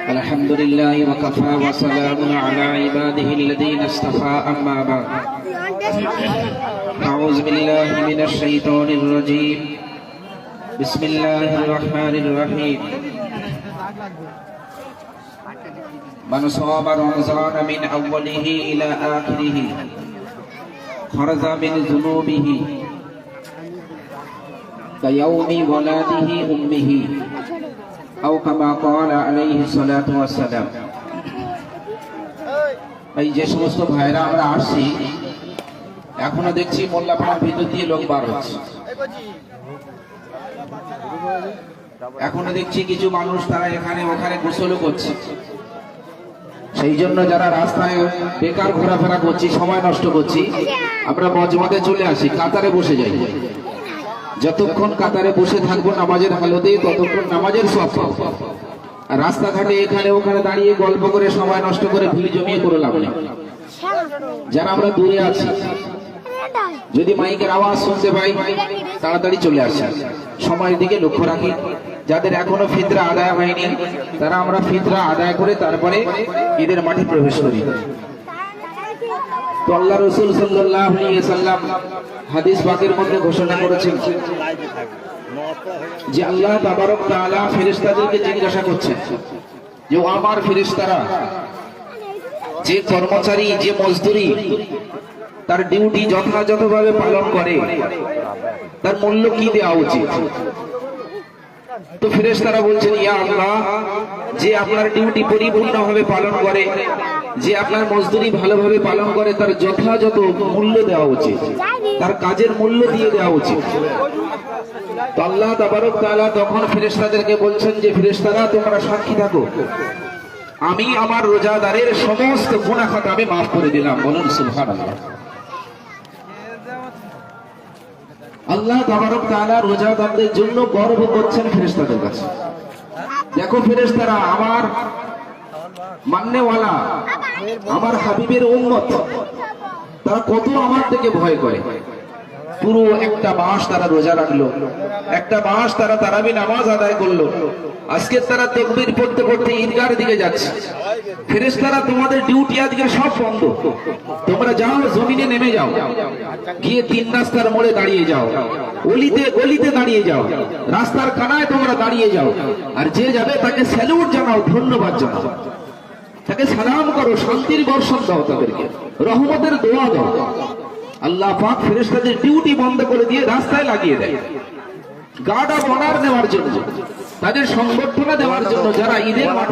الحمد لله وكفى وسلام على عباده الذين اصطفى أما بعد أعوذ بالله من الشيطان الرجيم بسم الله الرحمن الرحيم من صام رمضان من أوله إلى آخره خرج من ذنوبه كيوم ولادته أمه أو كما قال عليه الصلاة والسلام। এই যে সমস্ত ভাইরা আমরা আসছি, এখনো দেখছি মোল্লাপাড়ার ভিতর দিয়ে লোক বার হচ্ছে। এখনো দেখছি কিছু মানুষ তারা এখানে ওখানে গোসলও করছে। সেই জন্য যারা রাস্তায় বেকার ঘোরাফেরা করছি, সময় নষ্ট করছি, আমরা মজমাতে চলে আসি, কাতারে বসে যাই। যতক্ষণ কাতারে বসে থাকবো নামাজের হালতে, ততক্ষণ নামাজের সওয়াব পাবো। আর রাস্তাঘাটে এখানে ওখানে দাঁড়িয়ে গল্প করে সময় নষ্ট করে ভিড় জমিয়ে করে লাভ নেই। যারা আমরা দূরে আছি, যদি মাইকের আওয়াজ শুনতে পাই তাড়াতাড়ি চলে আসি, সময়ের দিকে লক্ষ্য রাখি। যাদের এখনো ফিতরা আদায় হয়নি, তারা আমরা ফিতরা আদায় করে তারপরে ঈদের মাঠে প্রবেশ করি। তো আল্লাহ রাসূল সাল্লাল্লাহু আলাইহি ওয়াসাল্লাম হাদিস পাকের মধ্যে ঘোষণা করেছেন যে আল্লাহ তাবারক তাআলা ফেরেশতাদেরকে জিজ্ঞাসা করছেন যে আমার ফেরেশতারা যে কর্মচারী, যে মজদুরি তার ডিউটি যথাযথভাবে পালন করে, তার মূল্য কি দেওয়া উচিত? তো ফেরেশতারা বলছেন, ইয়া আল্লাহ, যে আপনার ডিউটি পরিপূর্ণভাবে পালন করে, যে আপনার মজদুরি ভালোভাবে পালন করে, তার যথাযথ মূল্য দেওয়া উচিত, তার কাজের মূল্য দিয়ে দেওয়া উচিত। তো আল্লাহ তাবারক তাআলা তখন ফেরেশতাদেরকে বলছেন যে ফেরেশতারা, তোমরা সাক্ষী থাকো, আমি আমার রোজাদারের সমস্ত গুনাহ খাতা আমি মাফ করে দিলাম। বলুন সুবহানাল্লাহ। আল্লাহ তাবারক তাআলা রোজাদারদের জন্য গর্ব করছেন ফেরেশতাদের কাছে। দেখো ফেরেশতারা, আমার মাননেওয়ালা, আমার হাবিবের উম্মত, তারা কত আমার থেকে ভয় করে। পুরো একটা মাস তারা রোজা রাখলো, একটা মাস তারা তারাবি নামাজ আদায় করলো। আজকে তারা তাকবীর পড়তে পড়তে ঈদগাহের দিকে যাচ্ছে। ফেরেশতারা, তোমাদের ডিউটি আজকে সব বন্ধ, তোমরা যাও, জমিনে নেমে যাও, গিয়ে তিন রাস্তার মোড়ে দাঁড়িয়ে যাও, অলিতে গলিতে দাঁড়িয়ে যাও, রাস্তার কানায় তোমরা দাঁড়িয়ে যাও, আর যে যাবে তাকে স্যালুট জানাও, ধন্যবাদ জানাও, তাকে সালাম করো, শান্তির বর্ষণ দাও, তাদেরকে রহমতের দোয়া দাও। আল্লাহ পাক ফেরেশতাদের ডিউটি বন্ধ করে দিয়ে রাস্তায় লাগিয়ে দেয়, গার্ড অফ অনার নেওয়ার জন্য, তাদের সংবর্ধনা দেওয়ার জন্য, যারা ঈদের